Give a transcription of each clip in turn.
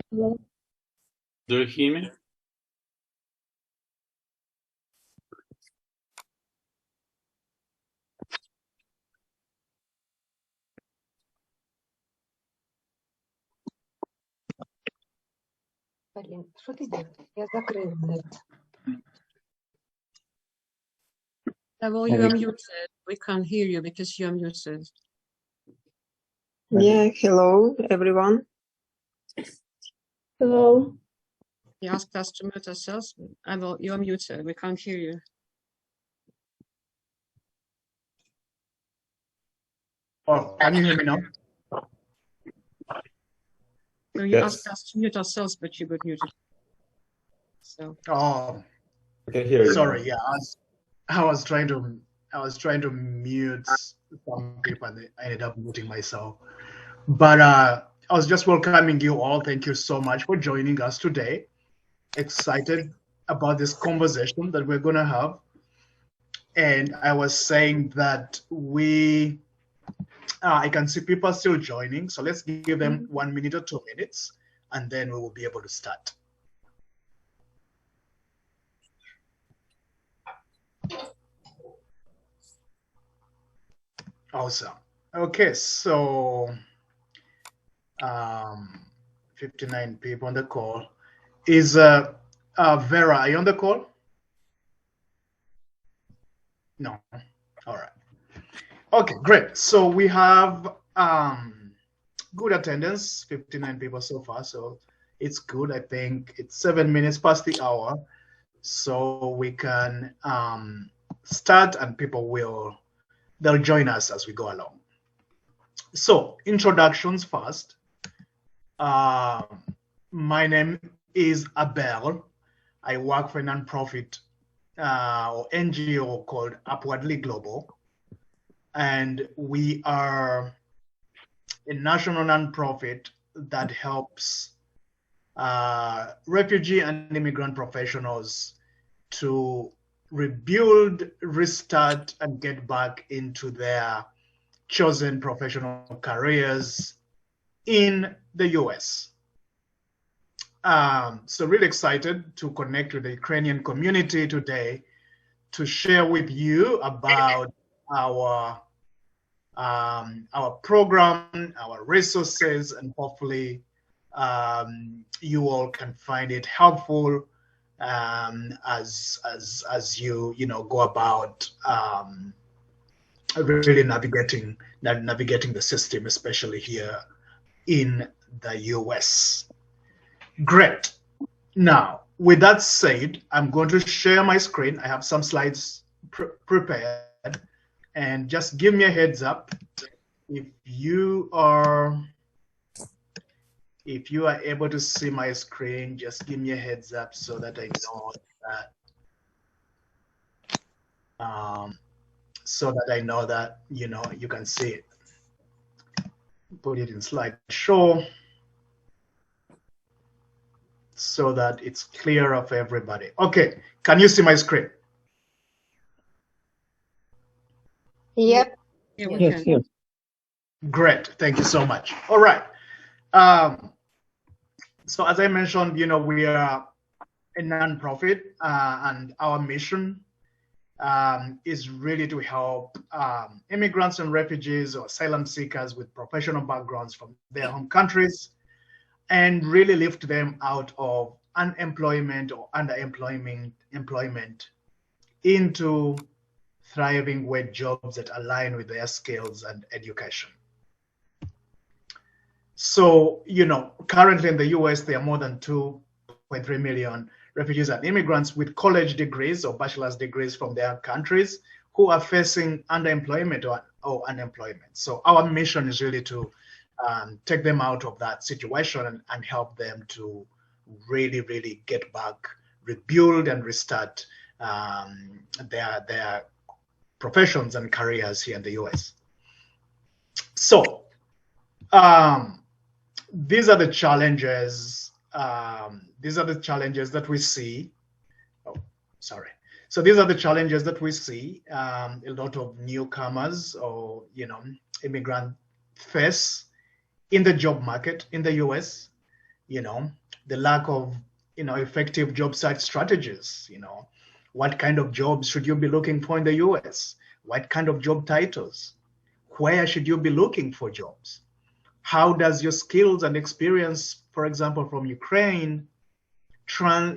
Hello. Do you hear me? Блін, що ти робиш? Я закрила net. Well, you are muted. We can't hear you because you are muted. Yeah, hello everyone. Hello. You asked us to mute ourselves. Well, you are muted. We can't hear you. Oh, can you hear me now? So you Yes. asked us to mute ourselves, but you got muted. So Oh, I can hear you. sorry. Yeah, I was trying to mute some people and I ended up muting myself. But I was just welcoming you all. Thank you so much for joining us today. Excited about this conversation that we're gonna have. And I was saying that I can see people still joining. So let's give them 1 minute or 2 minutes, and then we will be able to start. Awesome. Okay, so 59 people on the call. Is Vera, are you on the call? No. All right. Okay, great. So we have good attendance, 59 people so far. So it's good. I think it's 7 minutes past the hour. So we can start and they'll join us as we go along. So introductions first. My name is Abel. I work for a nonprofit or NGO called Upwardly Global. And we are a national nonprofit that helps refugee and immigrant professionals to rebuild, restart, and get back into their chosen professional careers in the US. So really excited to connect with the Ukrainian community today to share with you about our program, our resources, and hopefully you all can find it helpful as you go about really navigating the system, especially here in the US. Great. Now, with that said, I'm going to share my screen. I have some slides prepared, and just give me a heads up if you are able to see my screen. Just give me a heads up so that I know that you can see it. Put it in slideshow so that it's clear of everybody. Okay, can you see my screen? Yep. yeah, we Yes, can. yes. Great, thank you so much. All right. So as I mentioned, we are a nonprofit, and our mission is really to help immigrants and refugees or asylum seekers with professional backgrounds from their home countries and really lift them out of unemployment or underemployment into thriving with jobs that align with their skills and education. So, currently in the US, there are more than 2.3 million refugees and immigrants with college degrees or bachelor's degrees from their countries who are facing underemployment or unemployment. So our mission is really to take them out of that situation and help them to really, really get back, rebuild and restart their professions and careers here in the US. So these are the challenges. These are the challenges that we see. Oh, sorry. So these are the challenges that we see. A lot of newcomers or immigrant face in the job market in the US. the lack of, effective job search strategies. What kind of jobs should you be looking for in the US? What kind of job titles? Where should you be looking for jobs? How does your skills and experience, for example, from Ukraine, how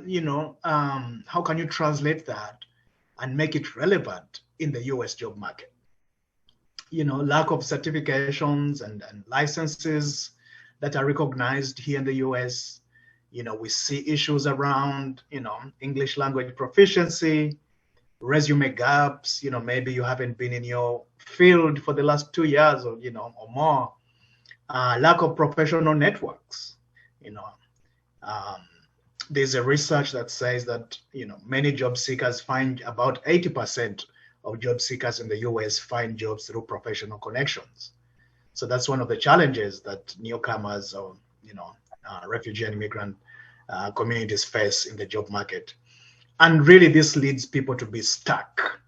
can you translate that and make it relevant in the US job market? Lack of certifications and licenses that are recognized here in the US. We see issues around, English language proficiency, resume gaps. Maybe you haven't been in your field for the last 2 years or, or more. Lack of professional networks. There's a research that says that, many job seekers find about 80% of job seekers in the US find jobs through professional connections. So that's one of the challenges that newcomers or, refugee and immigrant communities face in the job market. And really this leads people to be stuck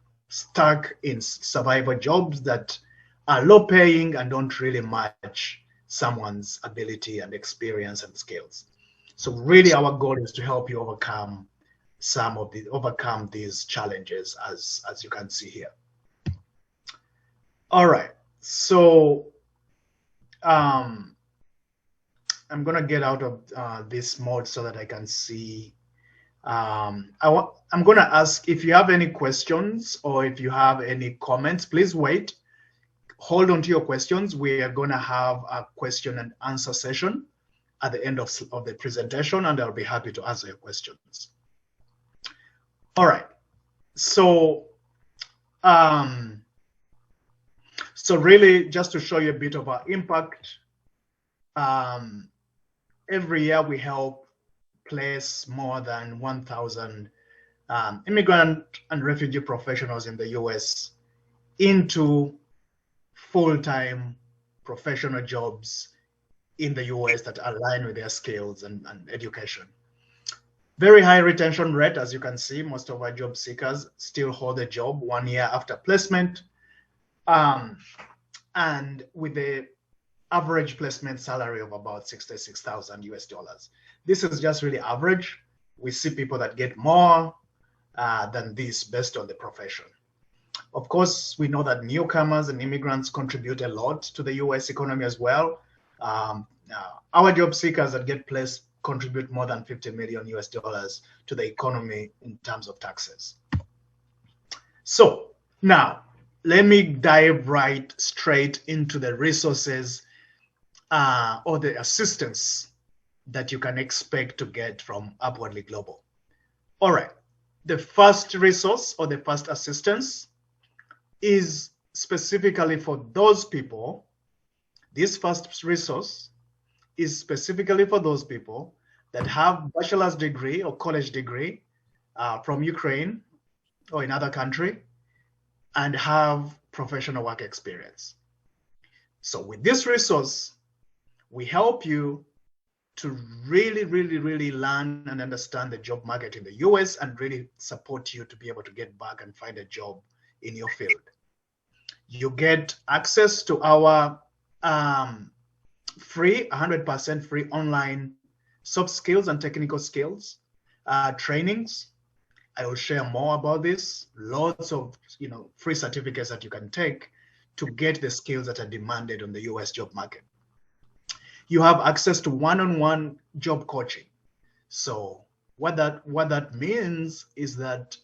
in survival jobs that are low paying and don't really match someone's ability and experience and skills. So really our goal is to help you overcome these challenges as you can see here. All right, so I'm gonna get out of this mode so that I can see. I'm gonna ask if you have any questions or if you have any comments, please wait. Hold on to your questions. We are gonna have a question and answer session at the end of the presentation, and I'll be happy to answer your questions. All right, so really just to show you a bit of our impact, every year we help place more than 1,000 immigrant and refugee professionals in the US into full-time professional jobs in the US that align with their skills and education. Very high retention rate, as you can see. Most of our job seekers still hold a job 1 year after placement, and with the average placement salary of about $66,000 US. This is just really average. We see people that get more than this based on the profession. Of course, we know that newcomers and immigrants contribute a lot to the US economy as well. Our job seekers that get placed contribute more than $50 million US to the economy in terms of taxes. So now let me dive right straight into the resources or the assistance that you can expect to get from Upwardly Global. All right, the first resource or the first assistance is specifically for those people. This first resource is specifically for those people that have bachelor's degree or college degree from Ukraine or another country and have professional work experience. So with this resource, we help you to really learn and understand the job market in the US and really support you to be able to get back and find a job in your field. You get access to our free, 100% free online soft skills and technical skills trainings. I will share more about this. Lots of free certificates that you can take to get the skills that are demanded on the US job market. You have access to one-on-one job coaching. So what that means is that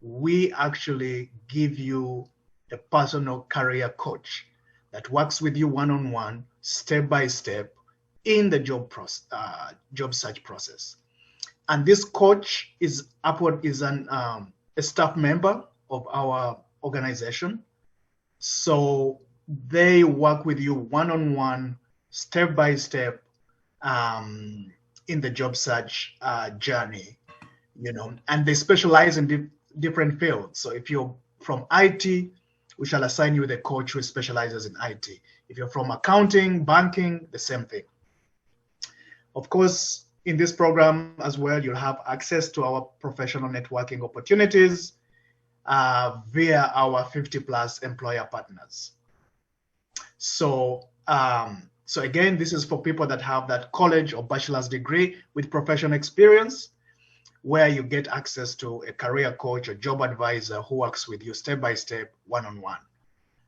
we actually give you a personal career coach that works with you one-on-one, step by step in the job search process. And this coach is a staff member of our organization. So they work with you one-on-one, step by step in the job search journey, and they specialize in different fields. So if you're from IT, we shall assign you with a coach who specializes in IT. If you're from accounting, banking, the same thing. Of course, in this program as well, you'll have access to our professional networking opportunities via our 50+ employer partners. So So again, this is for people that have that college or bachelor's degree with professional experience, where you get access to a career coach or job advisor who works with you step by step, one-on-one.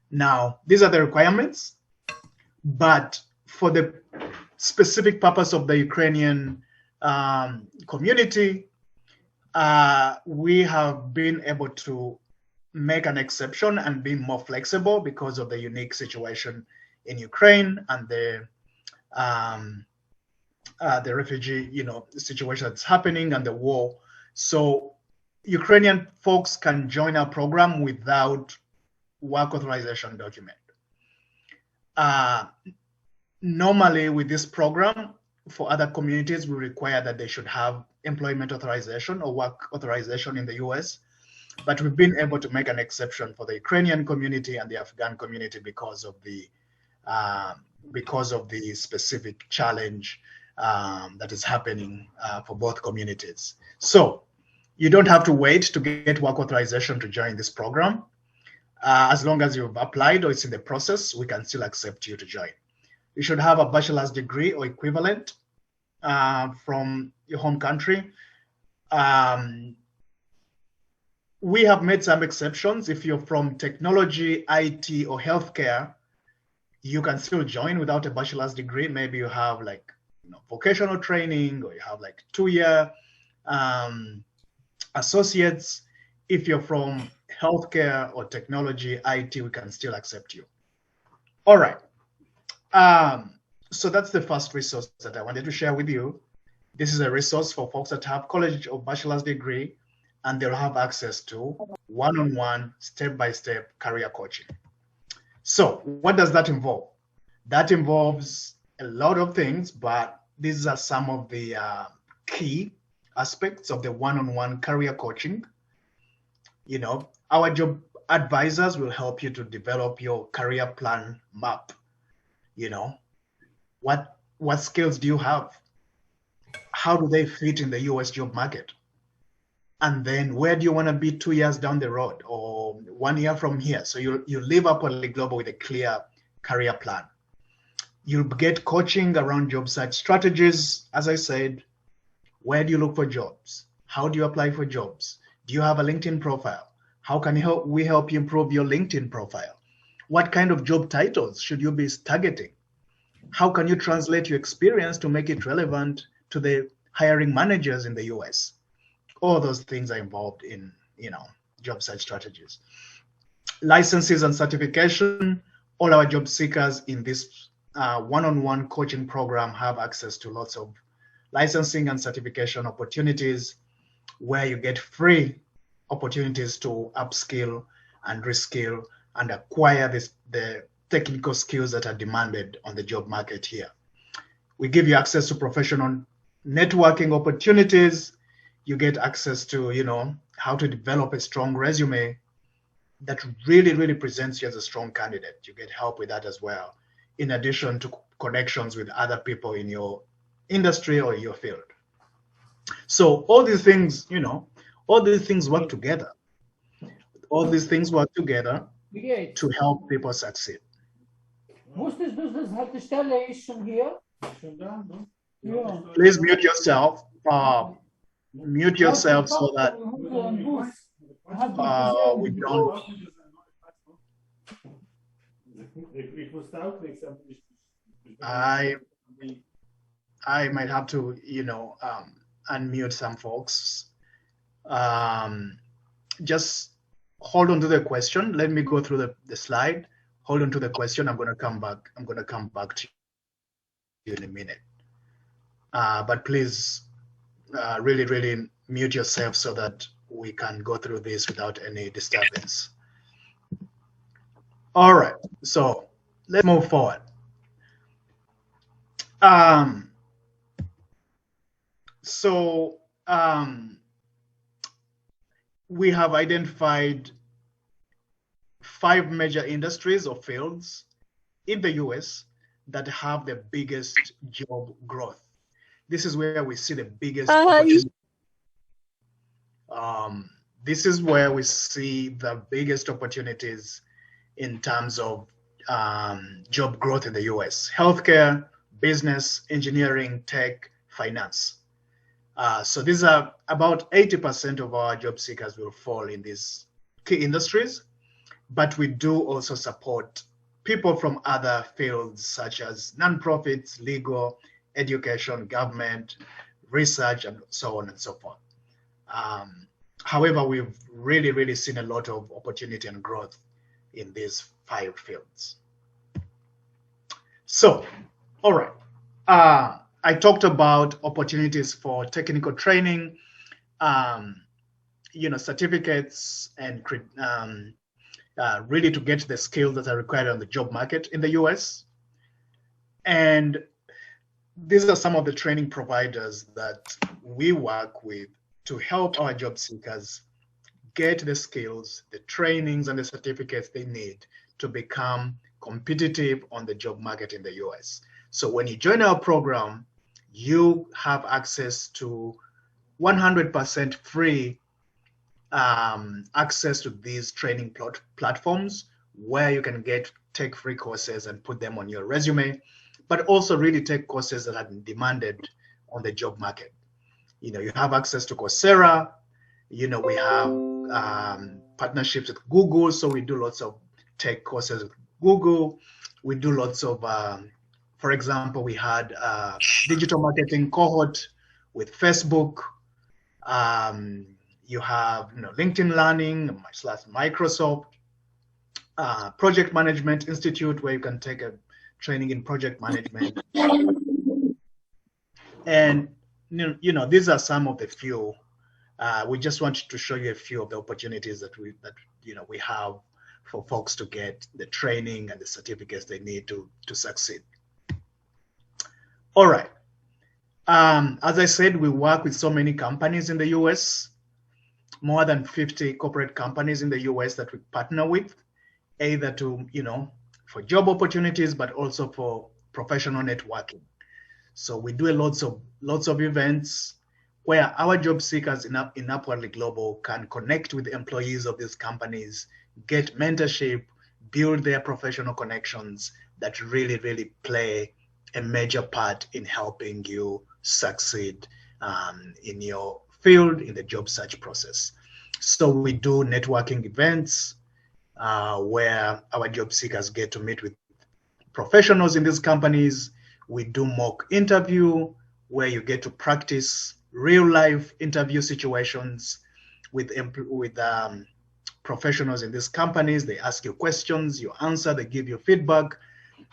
Now, these are the requirements, but for the specific purpose of the Ukrainian community, we have been able to make an exception and be more flexible because of the unique situation in Ukraine and the refugee, situation that's happening and the war. So Ukrainian folks can join our program without work authorization document. Normally with this program, for other communities, we require that they should have employment authorization or work authorization in the US, but we've been able to make an exception for the Ukrainian community and the Afghan community because of the specific challenge that is happening for both communities. So you don't have to wait to get work authorization to join this program. As long as you've applied or it's in the process, we can still accept you to join. You should have a bachelor's degree or equivalent from your home country. We have made some exceptions. If you're from technology, IT, or healthcare, you can still join without a bachelor's degree. Maybe you have vocational training, or you have 2-year associates. If you're from healthcare or technology, IT, we can still accept you. All right. So that's the first resource that I wanted to share with you. This is a resource for folks that have college or bachelor's degree, and they'll have access to one-on-one, step-by-step career coaching. So what does that involve? That involves a lot of things, but these are some of the key aspects of the one-on-one career coaching. Our job advisors will help you to develop your career plan map. What skills do you have? How do they fit in the US job market? And then where do you want to be 2 years down the road or 1 year from here? So you live up on Global with a clear career plan. You'll get coaching around job search strategies. As I said, where do you look for jobs? How do you apply for jobs? Do you have a LinkedIn profile? How can we help you improve your LinkedIn profile? What kind of job titles should you be targeting? How can you translate your experience to make it relevant to the hiring managers in the US? All those things are involved in, job search strategies. Licenses and certification. All our job seekers in this one-on-one coaching program have access to lots of licensing and certification opportunities where you get free opportunities to upskill and reskill and acquire the technical skills that are demanded on the job market here. We give you access to professional networking opportunities. You get access to, how to develop a strong resume that really, really presents you as a strong candidate. You get help with that as well, in addition to connections with other people in your industry or your field. So all these things, work together. All these things work together to help people succeed. Musstest du das halt die Stelle ist schon hier? Ja. Please mute yourself. Mute yourself so that we don't. I might have to, unmute some folks. Just hold on to the question. Let me go through the slide. Hold on to the question. I'm going to come back. I'm going to come back to you in a minute. But please, really, really mute yourself so that we can go through this without any disturbance. All right. So let's move forward. We have identified 5 major industries or fields in the US that have the biggest job growth. This is where we see the biggest opportunity. This is where we see the biggest opportunities in terms of job growth in the US: healthcare, business, engineering, tech, finance. So these are about 80% of our job seekers will fall in these key industries, but we do also support people from other fields such as nonprofits, legal, education, government, research, and so on and so forth. However, we've really seen a lot of opportunity and growth in these 5 fields. So, all right. I talked about opportunities for technical training, certificates, and really to get the skills that are required on the job market in the US. And these are some of the training providers that we work with to help our job seekers get the skills, the trainings, and the certificates they need to become competitive on the job market in the US. So when you join our program, you have access to 100% free access to these training platforms where you can take free courses and put them on your resume, but also really take courses that are demanded on the job market. You have access to Coursera. We have partnerships with Google, so we do lots of tech courses with Google. We do lots of, for example, we had a digital marketing cohort with Facebook. You have LinkedIn Learning / Microsoft, Project Management Institute, where you can take a training in project management. And these are some of the few. We just wanted to show you a few of the opportunities that we have for folks to get the training and the certificates they need to succeed. All right. As I said, we work with so many companies in the US, more than 50 corporate companies in the US that we partner with, either to, for job opportunities, but also for professional networking. So we do lots of events where our job seekers in Upwardly Global can connect with employees of these companies, get mentorship, build their professional connections that really play a major part in helping you succeed in your field in the job search process. So we do networking events where our job seekers get to meet with professionals in these companies. We do mock interview where you get to practice real life interview situations with professionals in these companies. They ask you questions, you answer, they give you feedback,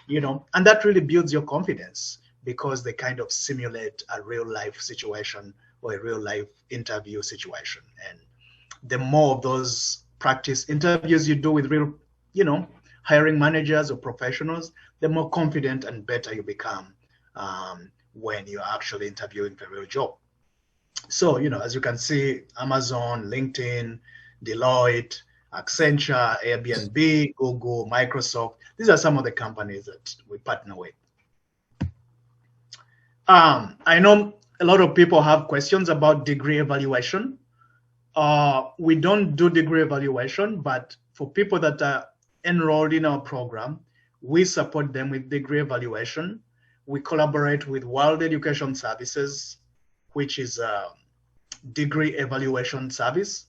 and that really builds your confidence because they kind of simulate a real life situation or a real life interview situation. And the more of those practice interviews you do with real, hiring managers or professionals, the more confident and better you become when you're actually interviewing for a real job. So, as you can see, Amazon, LinkedIn, Deloitte, Accenture, Airbnb, Google, Microsoft, these are some of the companies that we partner with. I know a lot of people have questions about degree evaluation. We don't do degree evaluation, but for people that are enrolled in our program, we support them with degree evaluation. We collaborate with World Education Services, which is a degree evaluation service,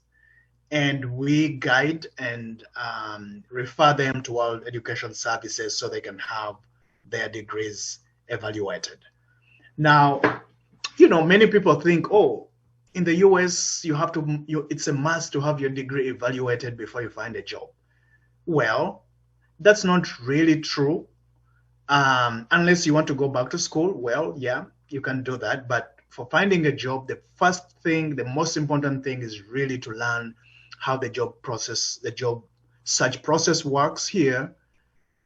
and we guide and refer them to World Education Services so they can have their degrees evaluated. Now, many people think, oh, in the US, it's a must to have your degree evaluated before you find a job. Well, that's not really true. Unless you want to go back to school, well, yeah, you can do that. But for finding a job, the first thing, the most important thing is really to learn how the job search process works here,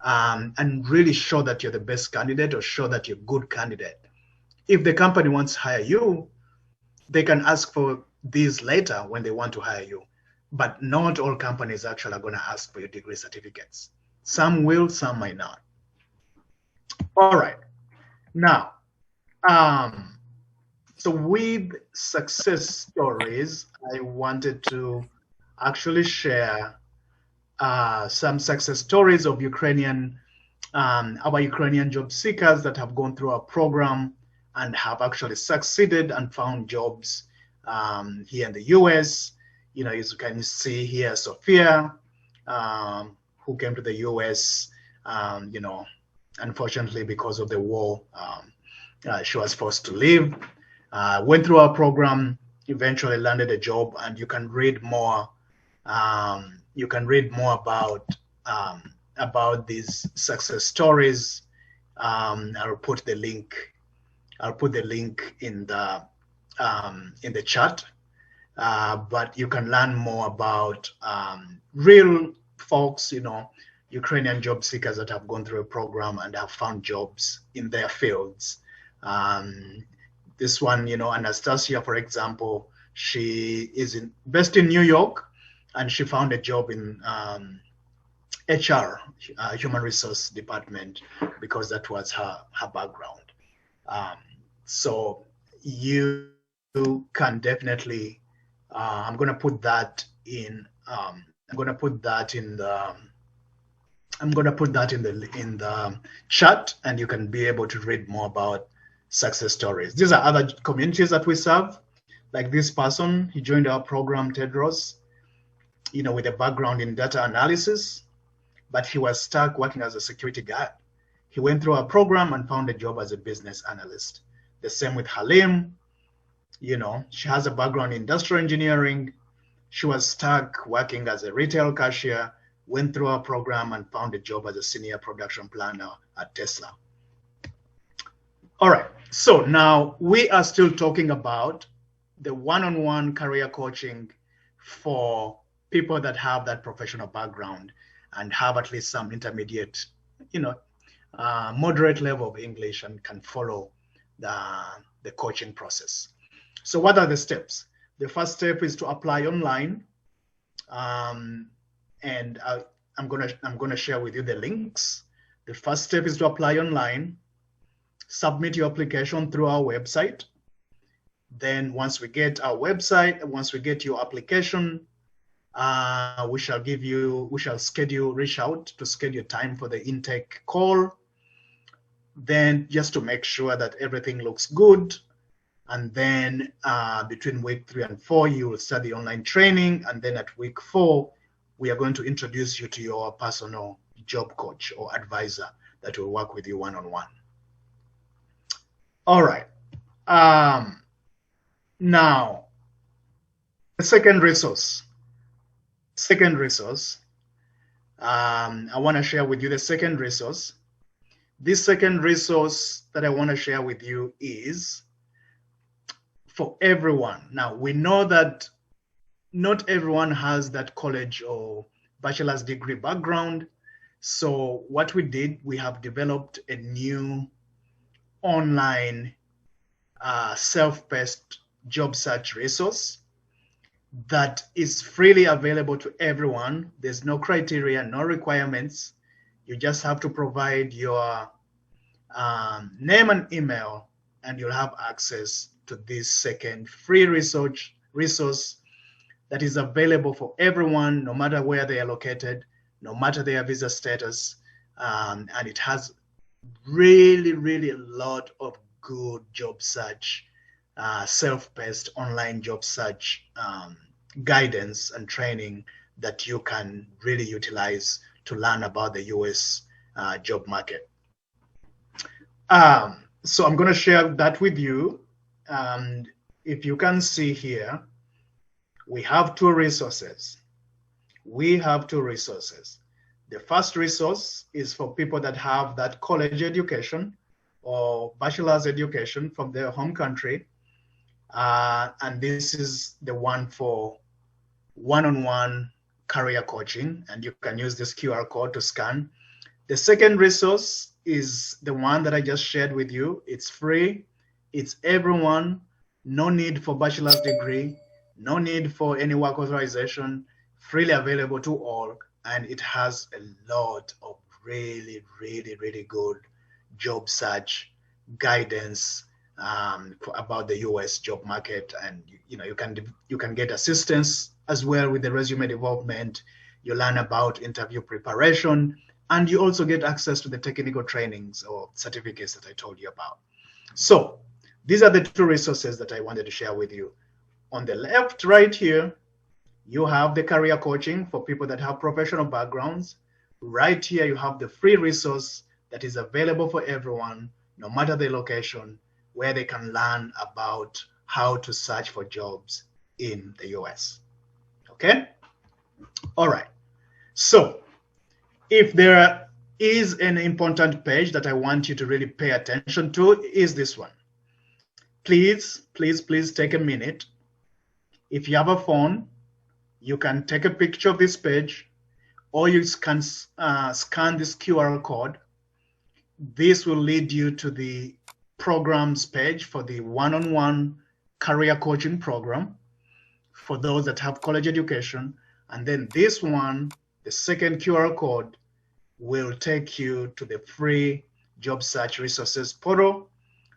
and really show that you're the best candidate or show that you're a good candidate. If the company wants to hire you, they can ask for these later when they want to hire you. But not all companies actually are going to ask for your degree certificates. Some will, some might not. All right. Now, so with success stories, I wanted to actually share some success stories of our Ukrainian job seekers that have gone through our program and have actually succeeded and found jobs here in the US. You know, as you can see here, Sophia, who came to the US, you know, unfortunately because of the war, she was forced to leave. Went through our program, eventually landed a job, and you can read more. You can read more about these success stories. I'll put the link. I'll put the link in the chat. But you can learn more about real folks, you know, Ukrainian job seekers that have gone through a program and have found jobs in their fields. This one, you know, Anastasia, for example, she is based in New York, and she found a job in HR, Human Resource Department, because that was her background. So you can definitely. I'm going to put that in. I'm going to put that in the chat, and you can be able to read more about success stories. These are other communities that we serve, like this person. He joined our program, Tedros, you know, with a background in data analysis, but he was stuck working as a security guard. He went through our program and found a job as a business analyst. The same with Halim. You know, she has a background in industrial engineering. She was stuck working as a retail cashier, went through our program and found a job as a senior production planner at Tesla. All right, so now we are still talking about the one-on-one career coaching for people that have that professional background and have at least some intermediate, you know, moderate level of English and can follow the coaching process. So what are the steps? The first step is to apply online, and I'm gonna share with you the links. The first step is to apply online, submit your application through our website. Then once we get our website, once we get your application, we shall reach out to schedule time for the intake call. Then just to make sure that everything looks good. And then between week 3 and 4, you will start the online training. And then at week 4, we are going to introduce you to your personal job coach or advisor that will work with you one-on-one. All right. Now, the second resource. I want to share with you the second resource. This second resource that I want to share with you is for everyone. Now, we know that not everyone has that college or bachelor's degree background. So what we did, we have developed a new online self-paced job search resource that is freely available to everyone. There's no criteria, no requirements. You just have to provide your name and email, and you'll have access to this second free resource that is available for everyone, no matter where they are located, no matter their visa status. And it has really a lot of good job search, self-paced online job search guidance and training that you can really utilize to learn about the US job market. So I'm going to share that with you. And if you can see here, we have two resources. The first resource is for people that have that college education or bachelor's education from their home country. And this is the one for one-on-one career coaching, and you can use this QR code to scan. The second resource is the one that I just shared with you. It's free. It's everyone. No need for bachelor's degree. No need for any work authorization. Freely available to all. And it has a lot of really good job search guidance about the US job market. And you know, you can get assistance as well with the resume development. You learn about interview preparation, and you also get access to the technical trainings or certificates that I told you about. So these are the two resources that I wanted to share with you. On the left, right here, you have the career coaching for people that have professional backgrounds. Right here, you have the free resource that is available for everyone, no matter the location, where they can learn about how to search for jobs in the US. Okay? All right. So if there is an important page that I want you to really pay attention to, is this one. Please, please, please take a minute. If you have a phone, you can take a picture of this page, or you can scan this QR code. This will lead you to the programs page for the one-on-one career coaching program for those that have college education. And then this one, the second QR code, will take you to the free job search resources portal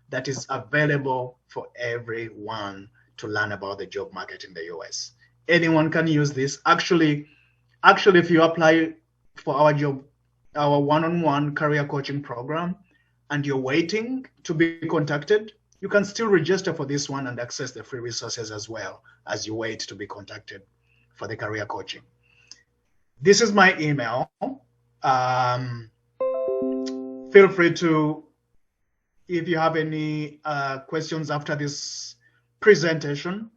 that is available for everyone to learn about the job market in the US. Anyone can use this. Actually, if you apply for our one-on-one career coaching program, and you're waiting to be contacted, you can still register for this one and access the free resources as well as you wait to be contacted for the career coaching. This is my email. Feel free to, if you have any questions after this presentation,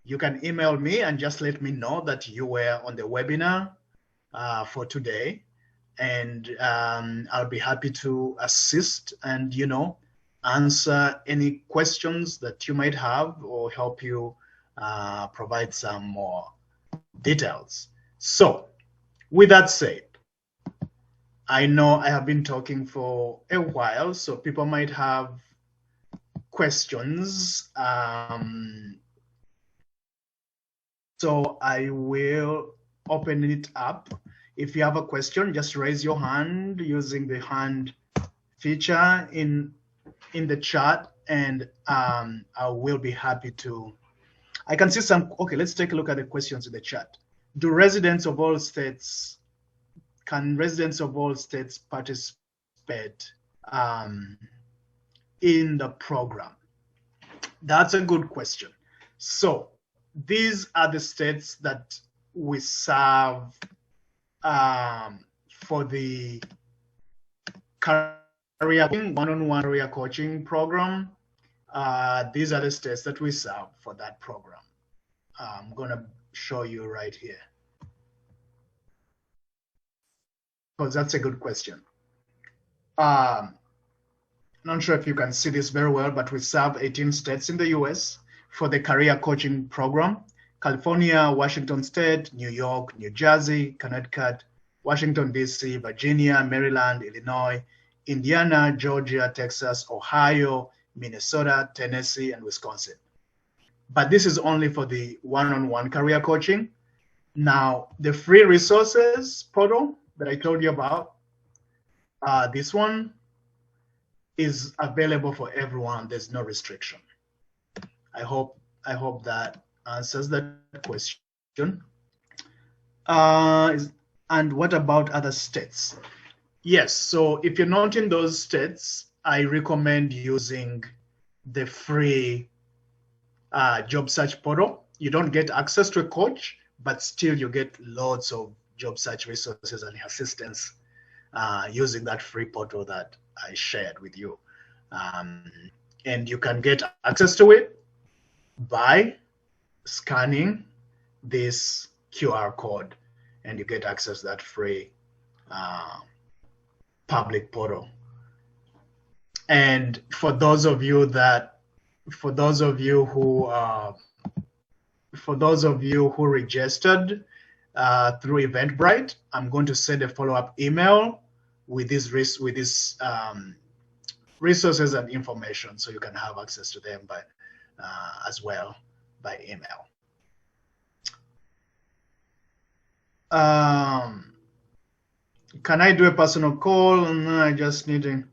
you can email me and just let me know that you were on the webinar for today. And I'll be happy to assist and, answer any questions that you might have or help you provide some more details. So with that said, I know I have been talking for a while, so people might have questions. So I will open it up. If you have a question, just raise your hand using the hand feature in the chat, and I will be happy to. I can see some. Okay, let's take a look at the questions in the chat. Can residents of all states participate in the program? That's a good question. So these are the states that we serve for the one-on-one career coaching program. These are the states that we serve for that program. I'm going to show you right here, because that's a good question. Not sure if you can see this very well, but we serve 18 states in the US for the career coaching program: California, Washington State, New York, New Jersey, Connecticut, Washington, D.C., Virginia, Maryland, Illinois, Indiana, Georgia, Texas, Ohio, Minnesota, Tennessee, and Wisconsin. But this is only for the one-on-one career coaching. Now, the free resources portal that I told you about, this one is available for everyone. There's no restriction. I hope that answers that question. And what about other states? Yes, so if you're not in those states, I recommend using the free job search portal. You don't get access to a coach, but still you get lots of job search resources and assistance using that free portal that I shared with you. And you can get access to it by scanning this QR code, and you get access to that free public portal. And for those of you who registered through Eventbrite, I'm going to send a follow-up email with these resources and information, so you can have access to them by as well by email. Can I do a personal call? No, I just need to.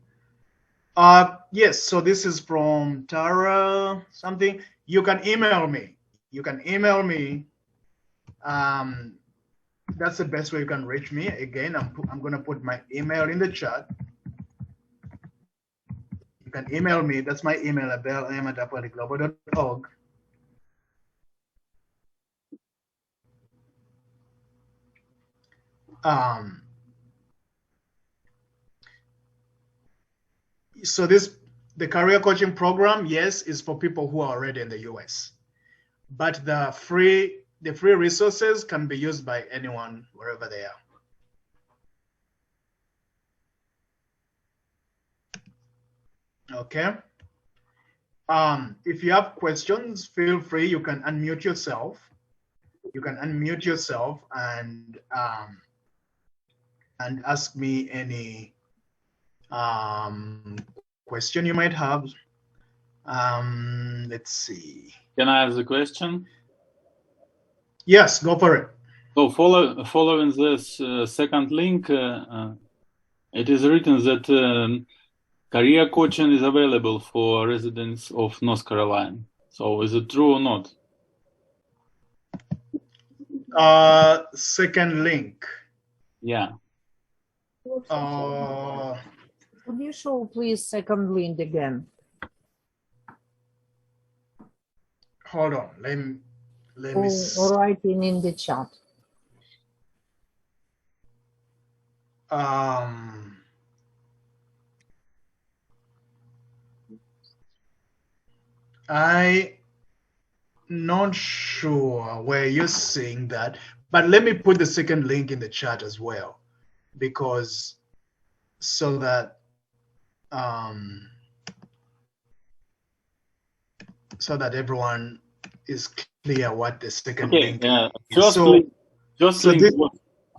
Yes, so this is from Tara something. You can email me. that's the best way you can reach me. Again, I'm going to put my email in the chat. You can email me. That's my email, abel@apoliglobal.org. So the career coaching program, yes, is for people who are already in the US, but the free resources can be used by anyone wherever they are. Okay. If you have questions, feel free. You can unmute yourself. You can unmute yourself and ask me any question you might have. Let's see. Can I ask a question? Yes, go for it. So following this second link, it is written that career coaching is available for residents of North Carolina. So is it true or not? Second link. Yeah. Could you show, please, second link again? Hold on. Let me. Or writing in the chat. I'm not sure where you're seeing that, but let me put the second link in the chat as well, because so that everyone is clear what the second link is.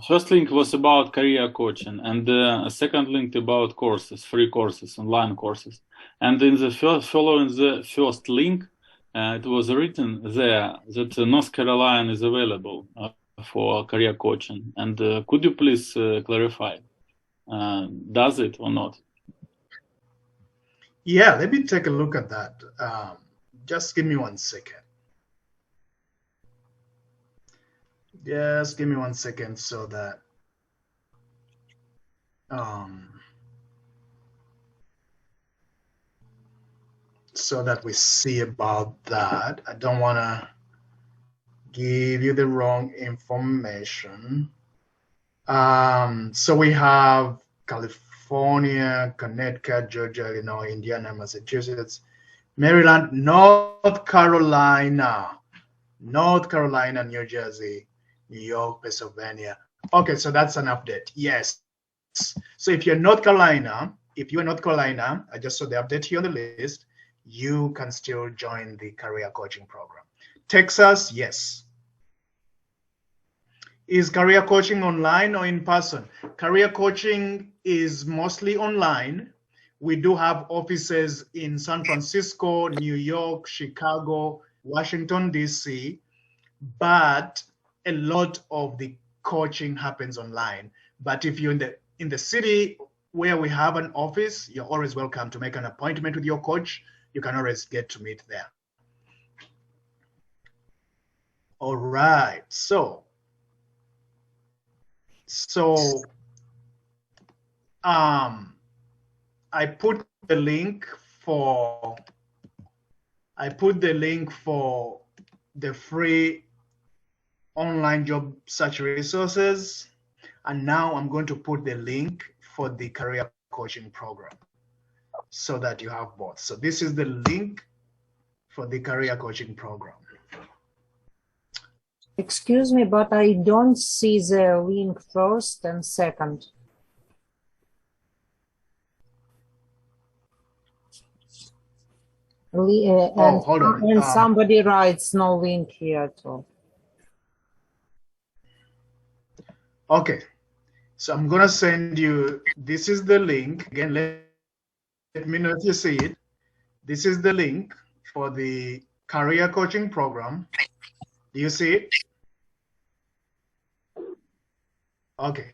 First link was about career coaching, and the second link about courses, free courses, online courses. And in the following the first link, it was written there that North Carolina is available for career coaching. And could you please clarify, does it or not? Yeah, let me take a look at that. Just give me 1 second. Just give me 1 second so that we see about that. I don't want to give you the wrong information. So we have California, Connecticut, Georgia, Illinois, Indiana, Massachusetts, Maryland, North Carolina, New Jersey, New York, Pennsylvania. Okay, so that's an update. Yes. So if you're North Carolina, I just saw the update here on the list, you can still join the career coaching program. Texas, yes. Is career coaching online or in person? Career coaching is mostly online. We do have offices in San Francisco, New York, Chicago, Washington, D.C., but a lot of the coaching happens online. But if you're in the city where we have an office, you're always welcome to make an appointment with your coach. You can always get to meet there. All right, so I put the link for the free online job search resources, and now I'm going to put the link for the career coaching program so that you have both. So this is the link for the career coaching program. Excuse me, but I don't see the link first and second. Hold on. And somebody writes no link here too. Okay, so I'm gonna send you, this is the link. Again, let me know if you see it. This is the link for the career coaching program. Do you see it? Okay.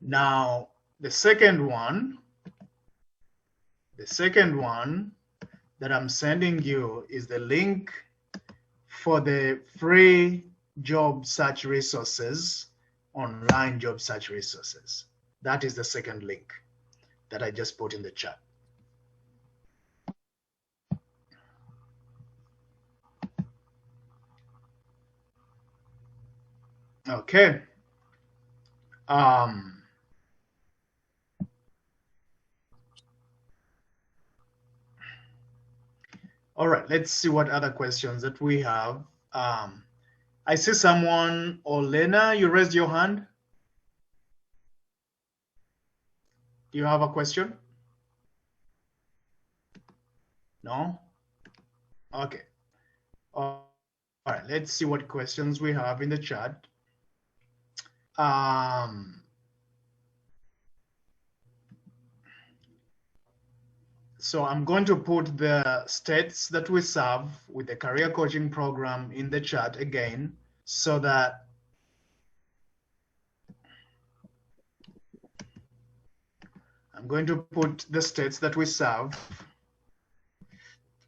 Now, the second one that I'm sending you is the link for the free job search resources online job search resources. That is the second link that I just put in the chat. Okay. All right, let's see what other questions that we have. I see someone, Olena, you raised your hand. Do you have a question? No? Okay. All right, let's see what questions we have in the chat. So I'm going to put the states that we serve with the career coaching program in the chat again, so that I'm going to put the states that we serve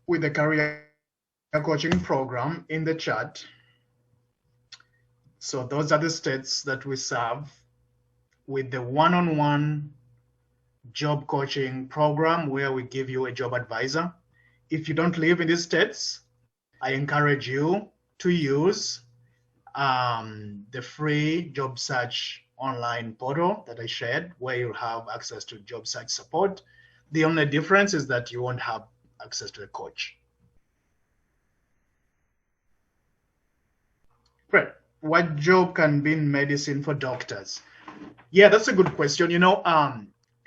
with the career coaching program in the chat. So those are the states that we serve with the one-on-one job coaching program, where we give you a job advisor. If you don't live in these states, I encourage you to use the free job search online portal that I shared, where you'll have access to job search support. The only difference is that you won't have access to a coach. Right. What job can be in medicine for doctors? Yeah, that's a good question. You know,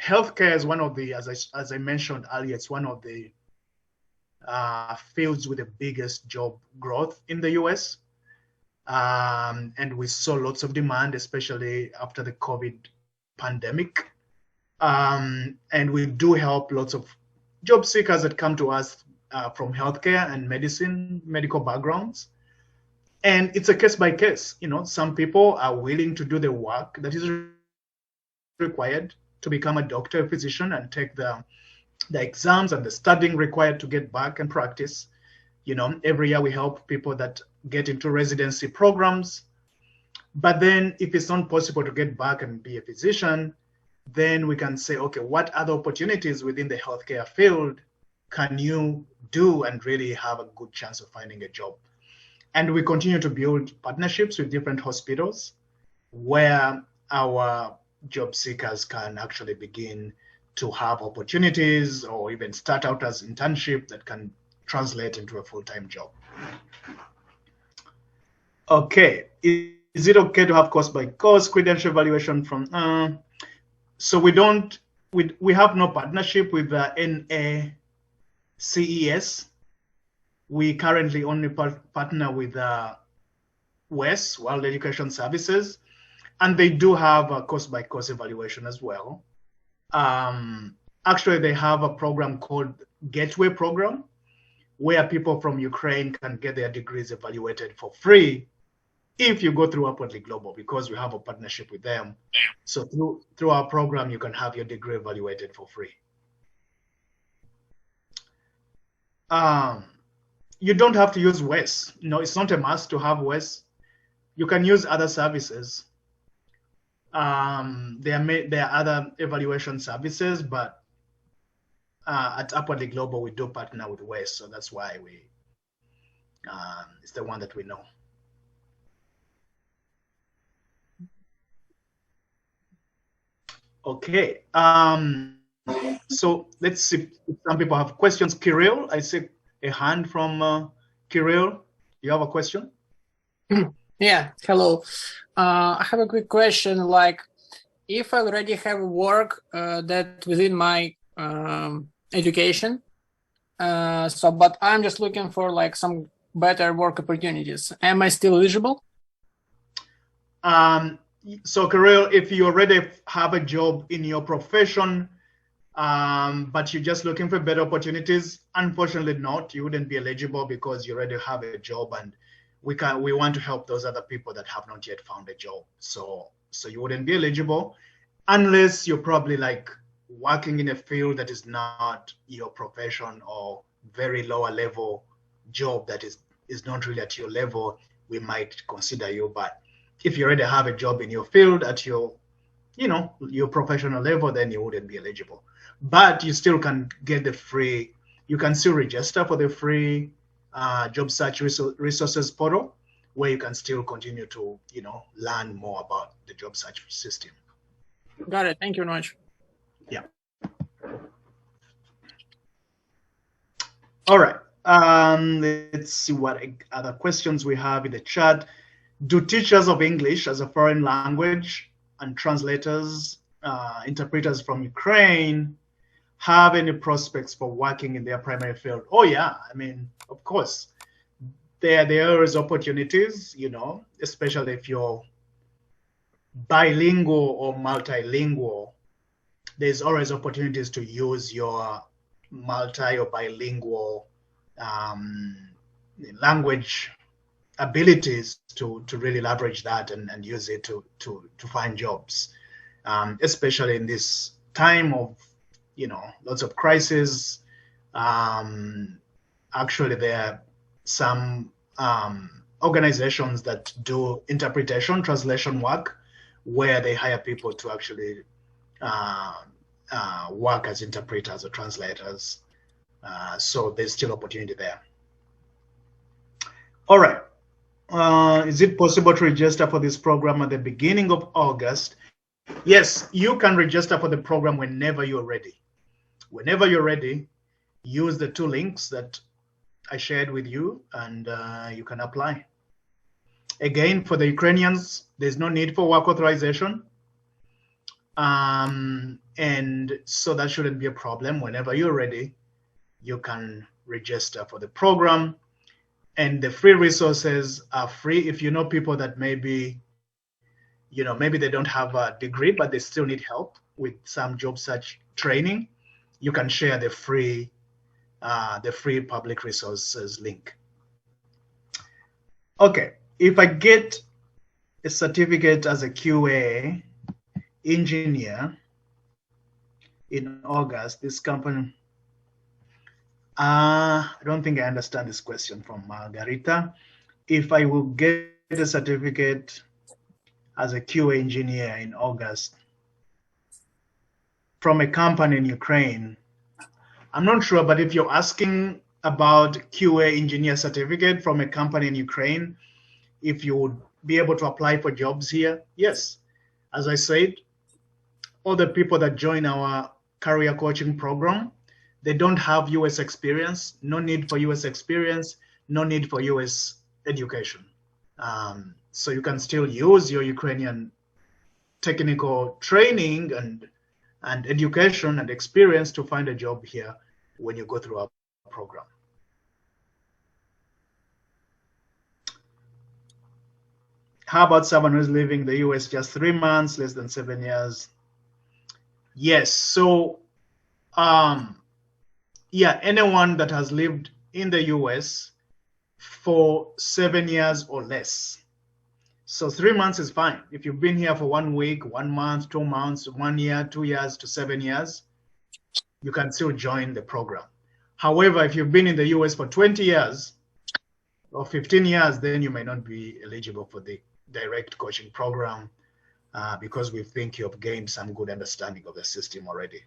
healthcare is one of the, as I mentioned earlier, it's one of the fields with the biggest job growth in the US. And we saw lots of demand, especially after the COVID pandemic. And we do help lots of job seekers that come to us from healthcare and medical backgrounds. And it's a case by case. You know, some people are willing to do the work that is required to become a doctor, a physician, and take the exams and the studying required to get back and practice. You know, every year we help people that get into residency programs. But then if it's not possible to get back and be a physician, then we can say, okay, what other opportunities within the healthcare field can you do and really have a good chance of finding a job? And we continue to build partnerships with different hospitals where our job seekers can actually begin to have opportunities or even start out as internship that can translate into a full-time job. Okay, is it okay to have course by course credential evaluation from? So we have no partnership with NACES. We currently only partner with WES, World Education Services, and they do have a course by course evaluation as well. Actually, they have a program called Gateway Program, where people from Ukraine can get their degrees evaluated for free if you go through Upwardly Global, because we have a partnership with them. So through our program, you can have your degree evaluated for free. You don't have to use WES. No, it's not a must to have WES. You can use other services. There are other evaluation services, but at Upwardly Global, we do partner with WES, so that's why it's the one that we know. Okay, so let's see if some people have questions. Kirill, I see a hand from Kirill. You have a question? Yeah, hello. I have a quick question. Like, if I already have work that within my education, but I'm just looking for like some better work opportunities, am I still eligible? So Kirill, if you already have a job in your profession, but you're just looking for better opportunities, unfortunately not, you wouldn't be eligible because you already have a job, and we want to help those other people that have not yet found a job. So you wouldn't be eligible unless you're probably like working in a field that is not your profession or very lower level job that is not really at your level. We might consider you, but if you already have a job in your field at your, your professional level, then you wouldn't be eligible. But you still can get the free, you can still register for the free job search resources portal, where you can still continue to, learn more about the job search system. Got it. Thank you very much. Yeah. All right. Let's see what other questions we have in the chat. Do teachers of English as a foreign language and translators, interpreters from Ukraine, have any prospects for working in their primary field? Oh yeah, I mean, of course. There is opportunities, especially if you're bilingual or multilingual. There's always opportunities to use your multi or bilingual language abilities to really leverage that and use it to find jobs, especially in this time of lots of crisis. Actually, there are some organizations that do interpretation, translation work, where they hire people to actually work as interpreters or translators. So there's still opportunity there. All right. Is it possible to register for this program at the beginning of August? Yes, you can register for the program whenever you're ready. Whenever you're ready, use the 2 links that I shared with you, and you can apply. Again, for the Ukrainians, there's no need for work authorization. And so that shouldn't be a problem. Whenever you're ready, you can register for the program. And the free resources are free. If you know people that maybe they don't have a degree, but they still need help with some job search training, you can share the free public resources link. Okay, if I get a certificate as a QA engineer in August, this company, I don't think I understand this question from Margarita. If I will get a certificate as a QA engineer in August from a company in Ukraine, I'm not sure, but if you're asking about QA engineer certificate from a company in Ukraine, if you would be able to apply for jobs here, yes. As I said, all the people that join our career coaching program, they don't have US experience, no need for US experience, no need for US education. So you can still use your Ukrainian technical training and education and experience to find a job here when you go through our program. How about someone who's living in the US just 3 months, less than 7 years? Yes, so yeah, anyone that has lived in the US for 7 years or less. So 3 months is fine. If you've been here for 1 week, 1 month, 2 months, 1 year, 2 years to 7 years, you can still join the program. However, if you've been in the US for 20 years or 15 years, then you may not be eligible for the direct coaching program because we think you've gained some good understanding of the system already.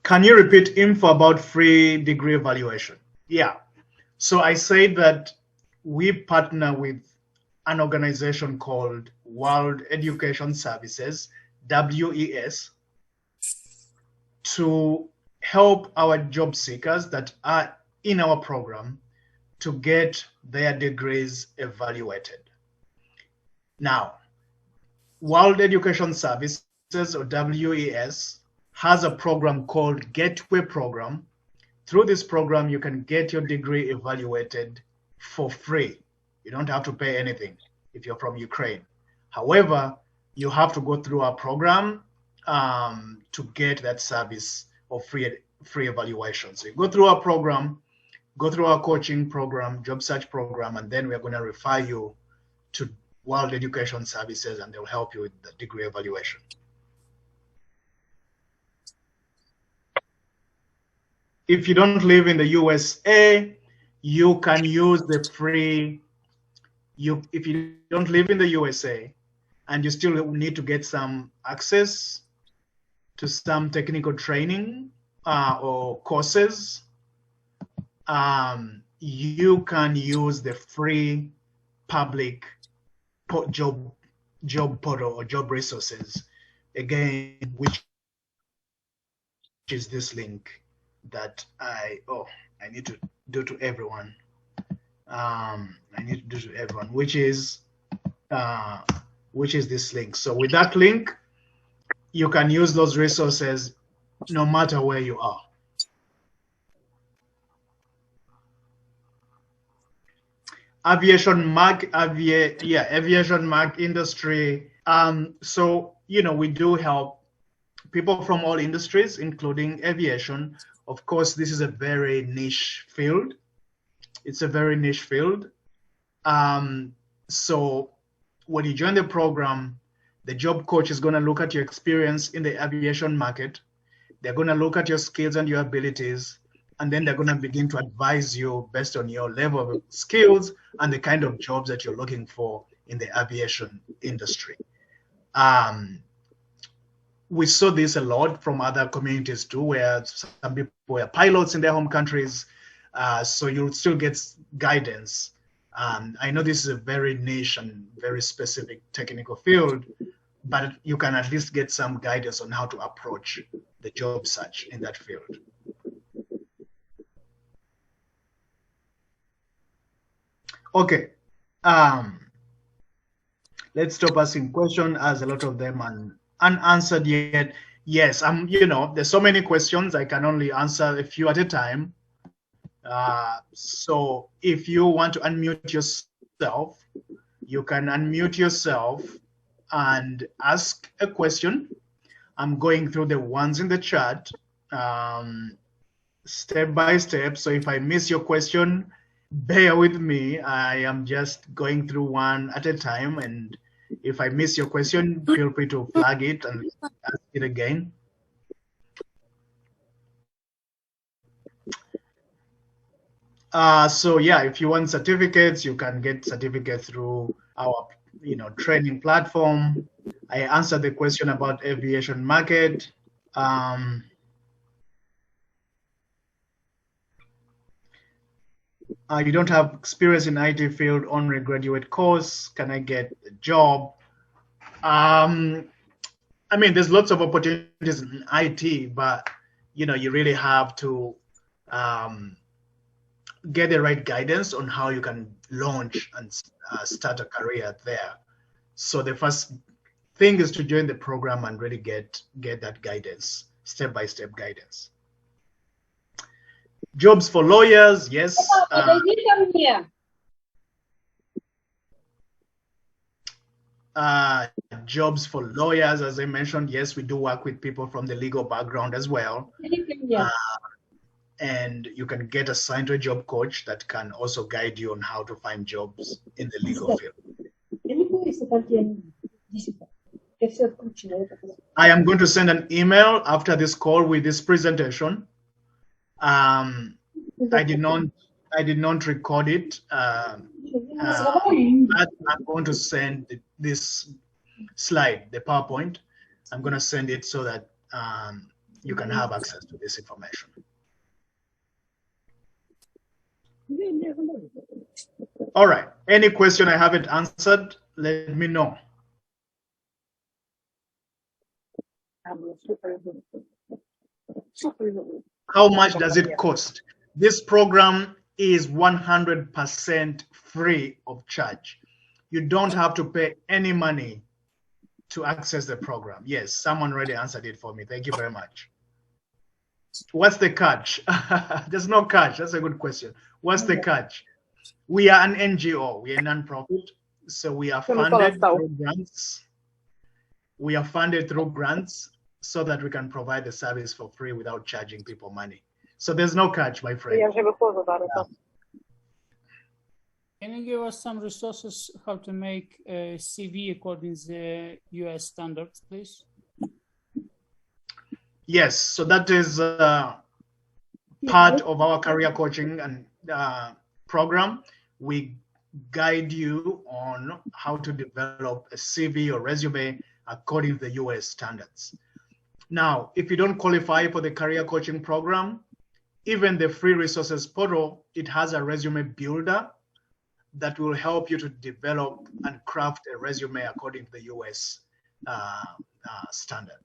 Can you repeat info about free degree evaluation? Yeah. So I say that we partner with an organization called World Education Services, WES, to help our job seekers that are in our program to get their degrees evaluated. Now, World Education Services, or WES, has a program called Gateway Program. Through this program, you can get your degree evaluated for free. You don't have to pay anything if you're from Ukraine. However, you have to go through our program to get that service of free evaluation. So you go through our program, go through our coaching program, job search program, and then we're going to refer you to World Education Services, and they'll help you with the degree evaluation. If you don't live in the USA, you can use the free if you don't live in the USA and you still need to get some access to some technical training or courses, you can use the free public job portal or job resources, again, which is this link that I need to do to everyone. Which is this link. So with that link, you can use those resources no matter where you are. Aviation mark industry. So, you know, we do help people from all industries, including aviation. Of course, this is a very niche field. It's a very niche field. So when you join the program, the job coach is going to look at your experience in the aviation market. They're going to look at your skills and your abilities, and then they're going to begin to advise you based on your level of skills and the kind of jobs that you're looking for in the aviation industry. We saw this a lot from other communities too, where some people were pilots in their home countries. So you'll still get guidance. I know this is a very niche and very specific technical field, but you can at least get some guidance on how to approach the job search in that field. Okay, let's stop asking questions, as a lot of them are unanswered yet. Yes, you know, there's so many questions, I can only answer a few at a time. So if you want to unmute yourself, you can unmute yourself and ask a question. I'm going through the ones in the chat step by step. So if I miss your question, bear with me. I am just going through one at a time. And if I miss your question, feel free to flag it and ask it again. So yeah, if you want certificates, you can get certificates through our, you know, training platform. I answered the question about aviation market. You don't have experience in IT field, only graduate course. Can I get a job? I mean, there's lots of opportunities in IT, but you know, you really have to get the right guidance on how you can launch and start a career there. So the first thing is to join the program and really get that guidance, step-by-step guidance. Jobs for lawyers, yes. Jobs for lawyers, as I mentioned, yes, we do work with people from the legal background as well. And you can get assigned to a job coach that can also guide you on how to find jobs in the legal field. I am going to send an email after this call with this presentation. I did not record it. But I'm going to send this slide, the PowerPoint. I'm going to send it so that you can have access to this information. All right. Any question I haven't answered, let me know. How much does it cost? This program is 100% free of charge. You don't have to pay any money to access the program. Yes, someone already answered it for me. Thank you very much. What's the catch? There's no catch. That's a good question. What's the catch? We are an NGO. We are a non-profit. So we are funded through grants. We are funded through grants so that we can provide the service for free without charging people money. So there's no catch, my friend. Can you give us some resources how to make a CV according to the US standards, please? Yes, so that is part of our career coaching and program. We guide you on how to develop a CV or resume according to the US standards. Now, if you don't qualify for the career coaching program, even the free resources portal, it has a resume builder that will help you to develop and craft a resume according to the US standard.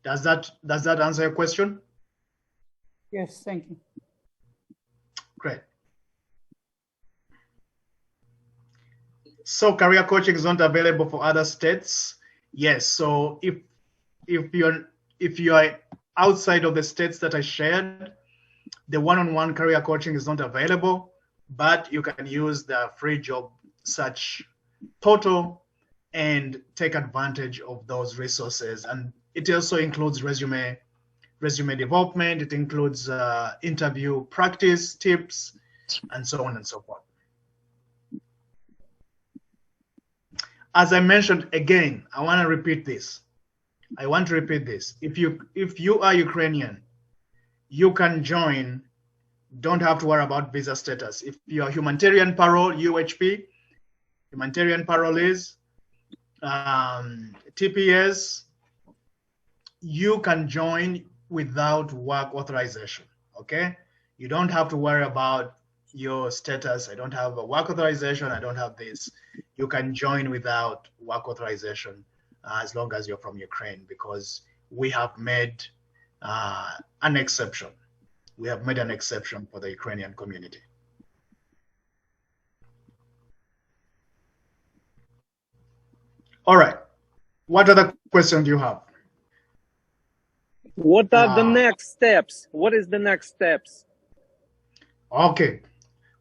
Does that answer your question? Yes, thank you. Great. So career coaching is not available for other states. Yes. So if you are outside of the states that I shared, the one-on-one career coaching is not available, but you can use the free job search portal and take advantage of those resources. And it also includes resume development. It includes interview practice tips, and so on and so forth. As I mentioned again, I want to repeat this. If you are Ukrainian, you can join. Don't have to worry about visa status. If you are humanitarian parole, UHP, humanitarian parolees, TPS, you can join without work authorization. Okay, you don't have to worry about your status. I don't have a work authorization. I don't have this. You can join without work authorization as long as you're from Ukraine, because we have made an exception. We have made an exception for the Ukrainian community. All right. What other questions do you have? What are the next steps? What is the next steps? Okay.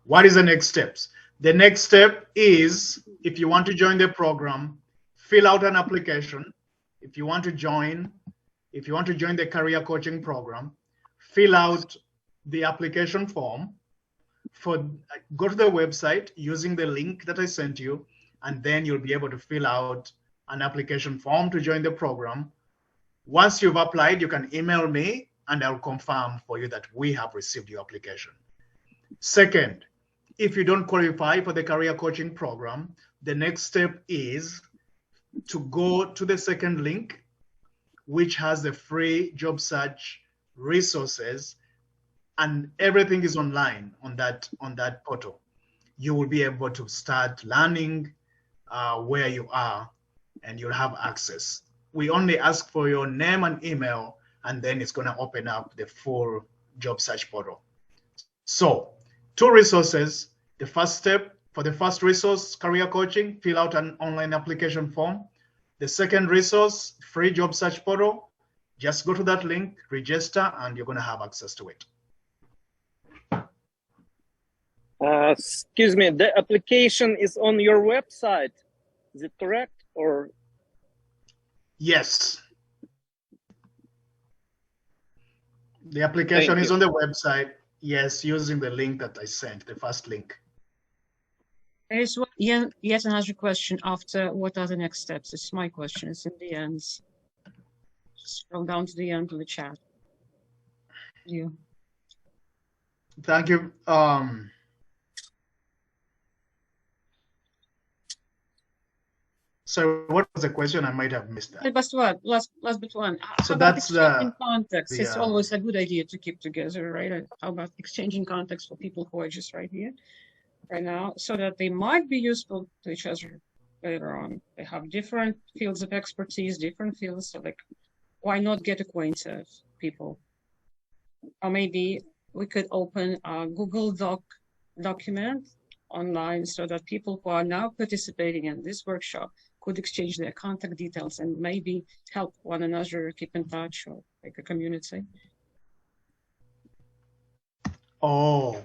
What is the next steps? The next step is, if you want to join the program, fill out an application. If you want to join the career coaching program, fill out the application form. Go to the website using the link that I sent you, and then you'll be able to fill out an application form to join the program. Once you've applied, you can email me and I'll confirm for you that we have received your application. Second, if you don't qualify for the career coaching program, the next step is to go to the second link, which has the free job search resources, and everything is online on that portal. You will be able to start learning where you are, and you'll have access. We only ask for your name and email, and then it's going to open up the full job search portal. So 2 resources. The first step, for the first resource, career coaching, fill out an online application form. The second resource, free job search portal, just go to that link, register, and you're going to have access to it. Excuse me, the application is on your website. Is it correct? Or yes, the application is on the website. Yes, using the link that I sent, the first link. There's yet another question after what are the next steps? It's my question. It's in the end. Scroll down to the end of the chat. Thank you. So what was the question? I might have missed that. Last but one. So How that's about exchanging contacts? It's the, always a good idea to keep together, right? How about exchanging contacts for people who are just right now, so that they might be useful to each other later on. They have different fields of expertise, different fields. So like, why not get acquainted people? Or maybe we could open a Google document online so that people who are now participating in this workshop could exchange their contact details and maybe help one another keep in touch, or like a community. Oh,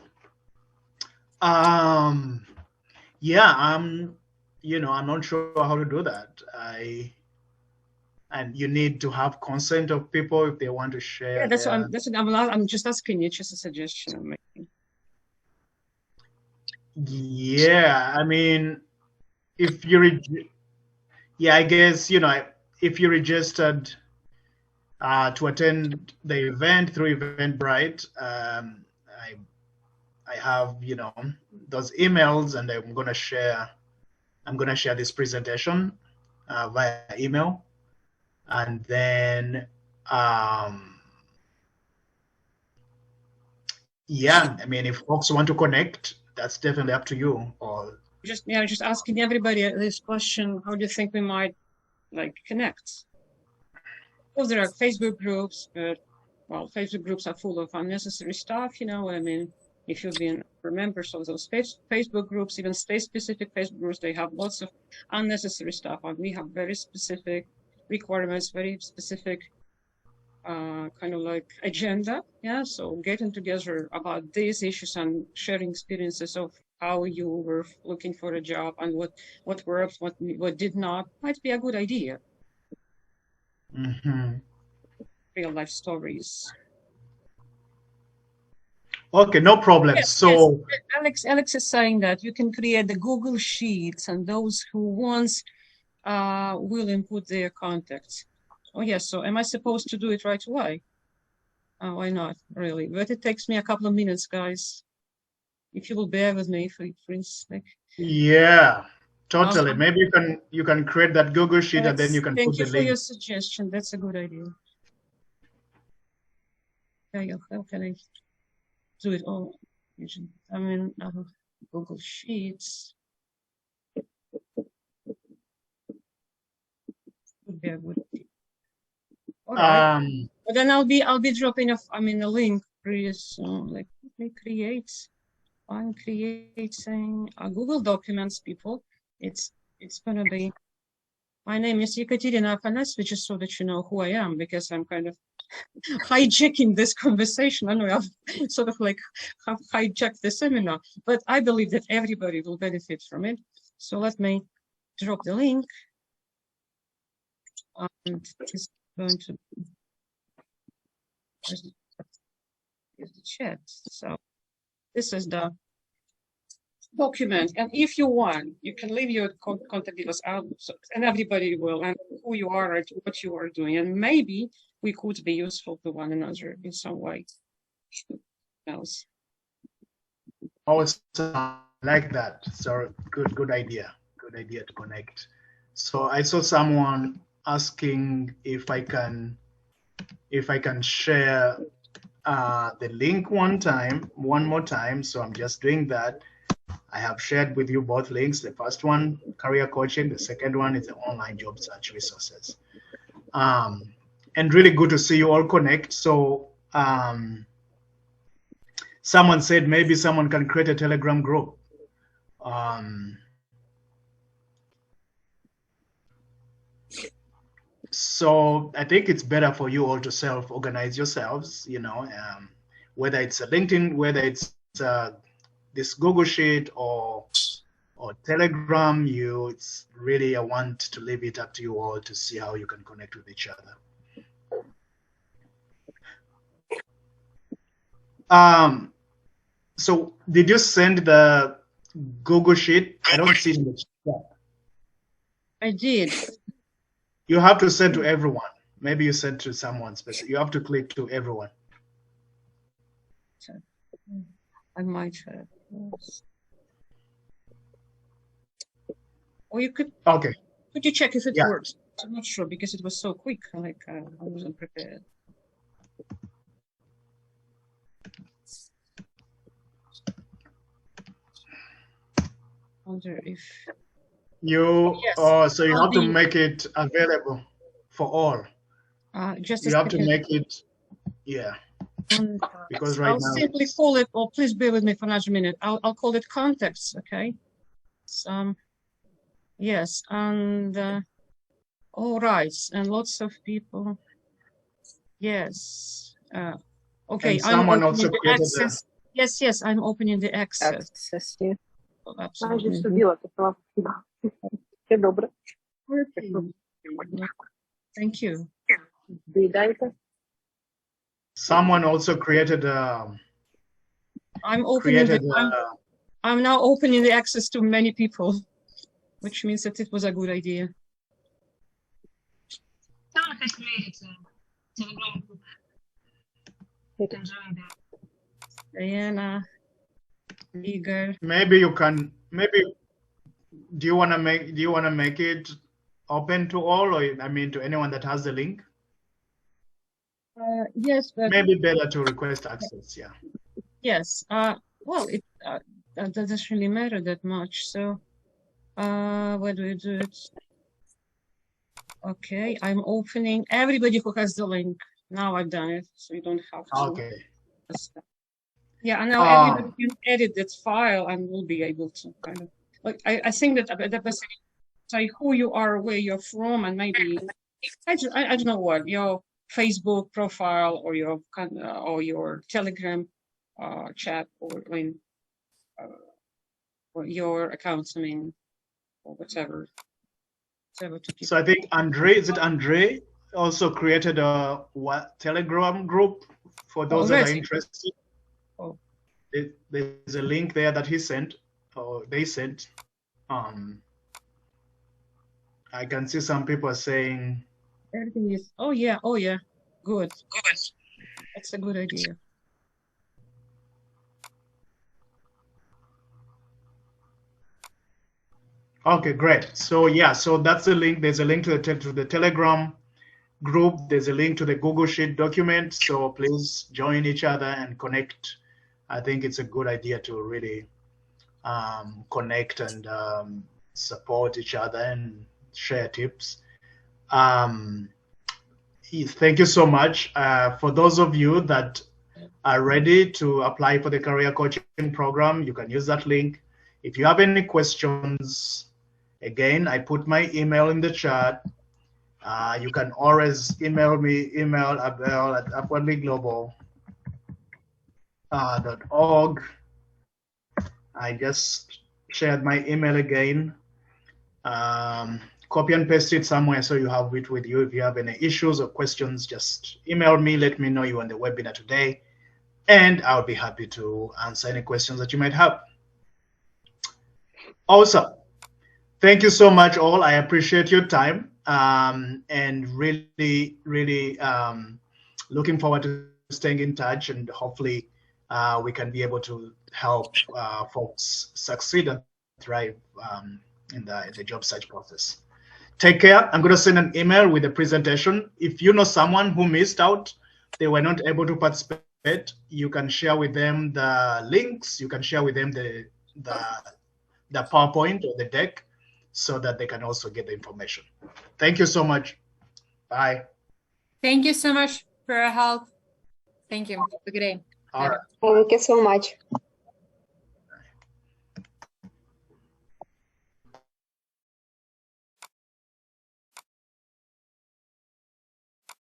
yeah, I'm not sure how to do that. And you need to have consent of people if they want to share. Yeah, that's what I'm just asking you, just a suggestion I'm making. Yeah, I mean, if you, I guess, if you registered to attend the event through Eventbrite, I have, those emails, and I'm gonna share this presentation via email, and then yeah, I mean, if folks want to connect, that's definitely up to you. Or just asking everybody this question: how do you think we might connect? Well, there are Facebook groups, but Facebook groups are full of unnecessary stuff. You know what I mean? If you've been members of those Facebook groups, even state-specific Facebook groups, they have lots of unnecessary stuff, and we have very specific requirements, very specific kind of agenda. Yeah, so getting together about these issues and sharing experiences of how you were looking for a job and what worked, what did not, might be a good idea. Real life stories. Okay, no problem. Yes, Alex is saying that you can create the Google Sheets, and those who wants will input their contacts. Oh yes, so am I supposed to do it right away? Why not, really? But it takes me a couple of minutes, guys. If you will bear with me for instance. Yeah, totally. Maybe you can create that Google Sheet, and then you can thank put you the for link. your suggestion. That's a good idea. How can I do it all? I mean, Google Sheets. Would be a good idea. All right. But then I'll be dropping off. a link pretty soon. Let me create. I'm creating a Google Documents, people. It's gonna be. My name is Ekaterina Afanasyev, just so that you know who I am, because I'm kind of hijacking this conversation. I know I've sort of have hijacked the seminar, but I believe that everybody will benefit from it. So let me drop the link. And it's going to use the chat. So this is the document, and if you want, you can leave your contact details out, and everybody will, and who you are and what you are doing, and maybe we could be useful to one another in some way. Else. Oh, it's like that. So good idea. Good idea to connect. So I saw someone asking if I can share the link one more time. So I'm just doing that. I have shared with you both links. The first one, career coaching. The second one is the online job search resources. And really good to see you all connect. So someone said maybe someone can create a Telegram group. So I think it's better for you all to self-organize yourselves, whether it's a LinkedIn, whether it's this Google Sheet or Telegram, it's really, I want to leave it up to you all to see how you can connect with each other. So did you send the Google Sheet? I don't see it in the chat. I did. You have to send to everyone. Maybe you sent to someone specific. You have to click to everyone. I might have. Or you could. Okay. Could you check if it works? I'm not sure because it was so quick. I wasn't prepared. Wonder if you so you have to make it available for all. Just you have to make it, because right I'll now simply call it, or please bear with me for another minute. I'll call it contacts, okay? Yes, and all right, and lots of people. Yes. Okay. And someone also created access. Yes, I'm opening the access. Yeah. Oh, absolutely. Thank you. Someone also created I'm now opening the access to many people, which means that it was a good idea. Someone has created a Telegram group. You can join that. Diana. Igor. Maybe you can. Maybe do you want to make it open to all, or I mean to anyone that has the link? Yes, but Maybe better to request access. Yeah. yes. Well, it that doesn't really matter that much. So, where do we do it? Okay, I'm opening. Everybody who has the link. Now I've done it, so you don't have to. Okay. Yeah, and now everybody can edit that file and will be able to kind of. Like, I think that the best say who you are, where you're from, and maybe I don't know what your Facebook profile or your Telegram chat or or your accounts. I mean, or whatever. So I think Andre also created a Telegram group for those that are interested. Oh. There's a link there that he sent, or they sent. I can see some people are saying everything is. Oh yeah, good. That's a good idea. Okay, great. So yeah, so that's the link. There's a link to the Telegram group. There's a link to the Google Sheet document. So please join each other and connect. I think it's a good idea to really connect and support each other and share tips. Thank you so much. For those of you that are ready to apply for the career coaching program, you can use that link. If you have any questions, again, I put my email in the chat. You can always email me, abel@upwardlyglobal.org. I just shared my email again. Copy and paste it somewhere so you have it with you. If you have any issues or questions, just email me. Let me know you're on the webinar today, and I'll be happy to answer any questions that you might have. Awesome. Thank you so much, all. I appreciate your time, and really, really looking forward to staying in touch, and hopefully we can be able to help folks succeed and thrive in the job search process. Take care. I'm going to send an email with the presentation. If you know someone who missed out, they were not able to participate, you can share with them the links. You can share with them the PowerPoint or the deck so that they can also get the information. Thank you so much. Bye. Thank you so much for your help. Thank you. Have a good day. All right. Thank you so much.